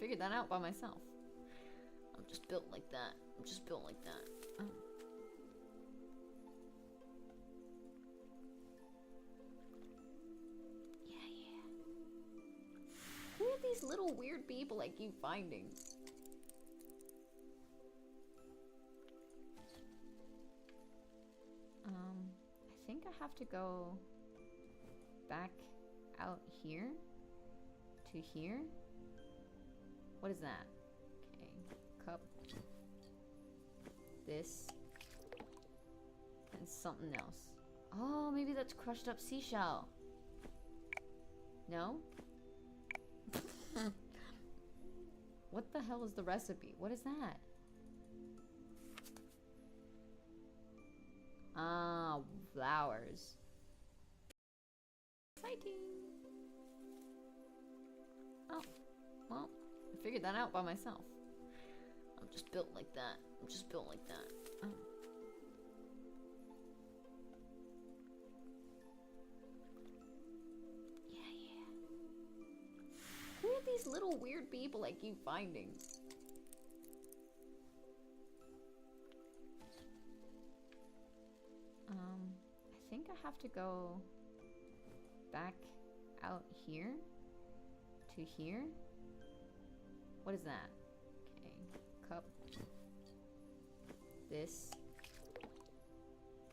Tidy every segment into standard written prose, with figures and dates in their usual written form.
figured that out by myself. I'm just built like that. I'm just built like that. Oh. Yeah. Who are these little weird people I keep finding? I think I have to go back out here to here. What is that? Okay, cup. This. And something else. Oh, maybe that's crushed up seashell. No? What the hell is the recipe? What is that? Ah, flowers. Exciting. Oh, well, I figured that out by myself. I'm just built like that. I'm just built like that. Oh. Yeah. Who are these little weird people I keep finding? I think I have to go back out here to here. What is that? Okay, cup. This.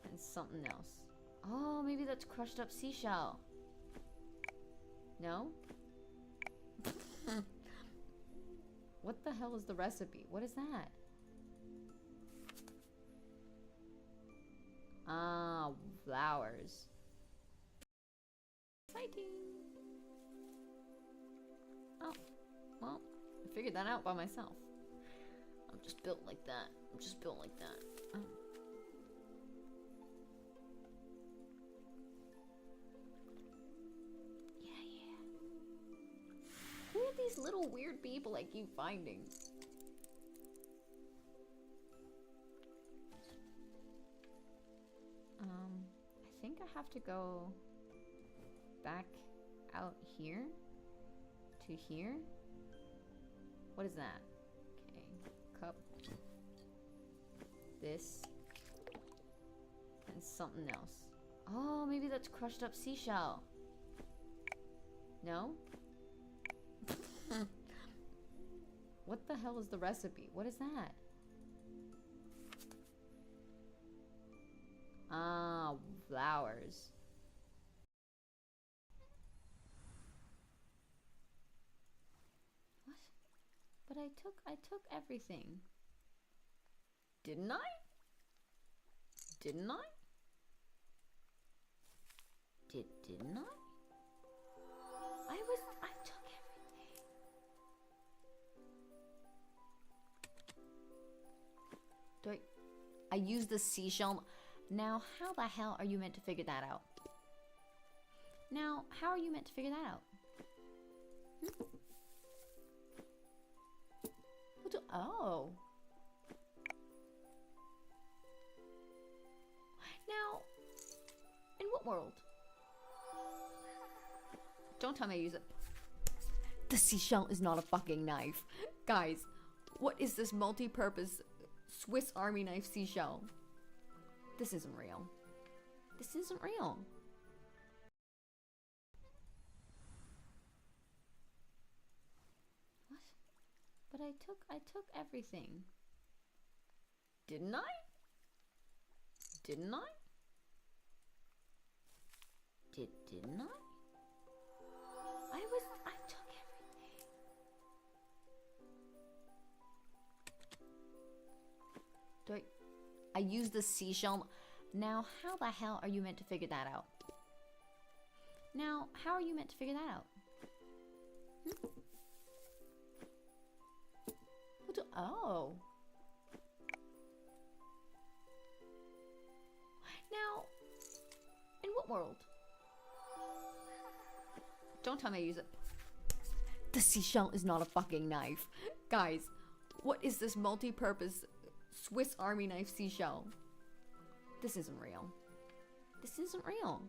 And something else. Oh, maybe that's crushed up seashell. No? What the hell is the recipe? What is that? Ah, flowers. Exciting. Oh, well, I figured that out by myself. I'm just built like that. I'm just built like that. Oh. Yeah. Who are these little weird people I keep finding? I think I have to go back out here to here. What is that? Okay, cup. This. And something else. Oh, maybe that's crushed up seashell. No? What the hell is the recipe? What is that? Ah, flowers. What? But I took everything. Didn't I? Didn't I? Didn't I? I took everything. I used the seashell. Now, how the hell are you meant to figure that out? Now, how are you meant to figure that out? Oh. Now, in what world? Don't tell me I use it. The seashell is not a fucking knife. Guys, what is this multi-purpose Swiss Army knife seashell? This isn't real. This isn't real. What? But I took everything. Didn't I? Didn't I? Didn't I? I took everything. I used the seashell. Now, how the hell are you meant to figure that out? Now, how are you meant to figure that out? Oh. Now, in what world? Don't tell me I use it. The seashell is not a fucking knife. Guys, what is this multi-purpose Swiss Army knife seashell? This isn't real. This isn't real.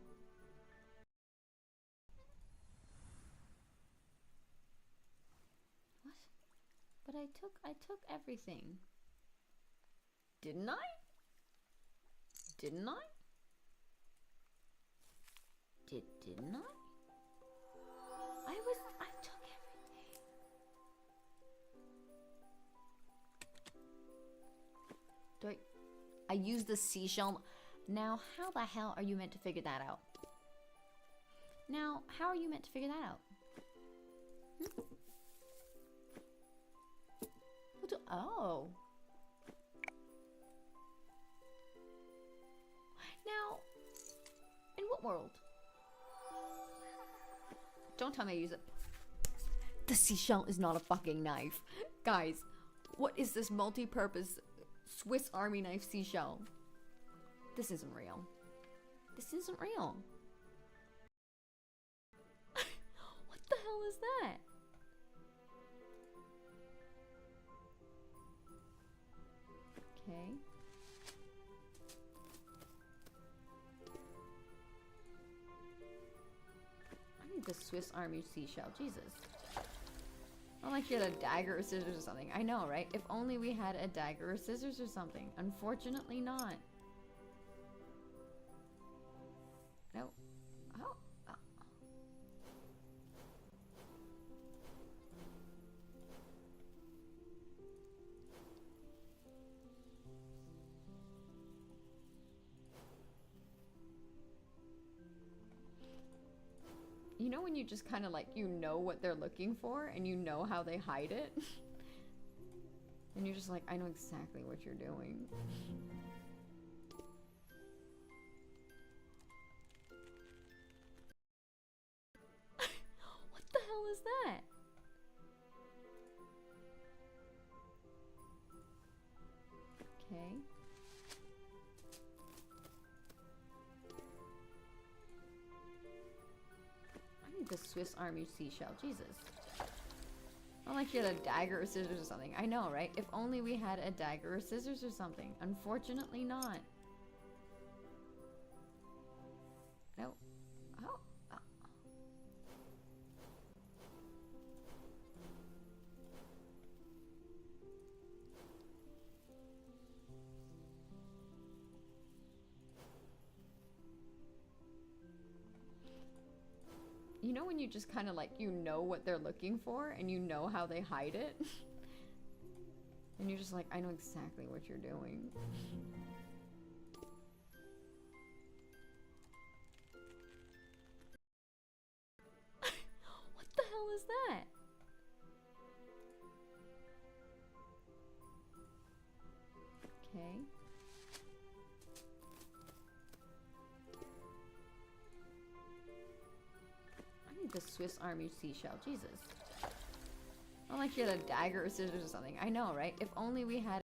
What? But I took everything. Didn't I? Didn't I? Didn't I? I took everything. I used the seashell. Now, how the hell are you meant to figure that out? Now, how are you meant to figure that out? Oh. Now, in what world? Don't tell me I use it. The seashell is not a fucking knife. Guys, what is this multi-purpose Swiss Army knife seashell? This isn't real. This isn't real. What the hell is that? Okay. I need the Swiss Army seashell. Jesus. Not like you had a dagger or scissors or something. I know, right? If only we had a dagger or scissors or something. Unfortunately not. No. Oh. Oh. You know when you just kind of like, you know what they're looking for and you know how they hide it? And you're just like, I know exactly what you're doing. What the hell is that? Okay. I need the Swiss Army seashell. Jesus. Not like you had a dagger or scissors or something. I know, right? If only we had a dagger or scissors or something. Unfortunately not. No. Oh. Oh. You know when you just kind of like, you know what they're looking for and you know how they hide it? And you're just like, I know exactly what you're doing. What the hell is that? Okay. I need the Swiss Army seashell. Jesus. Not like you had a dagger or scissors or something. I know, right? If only we had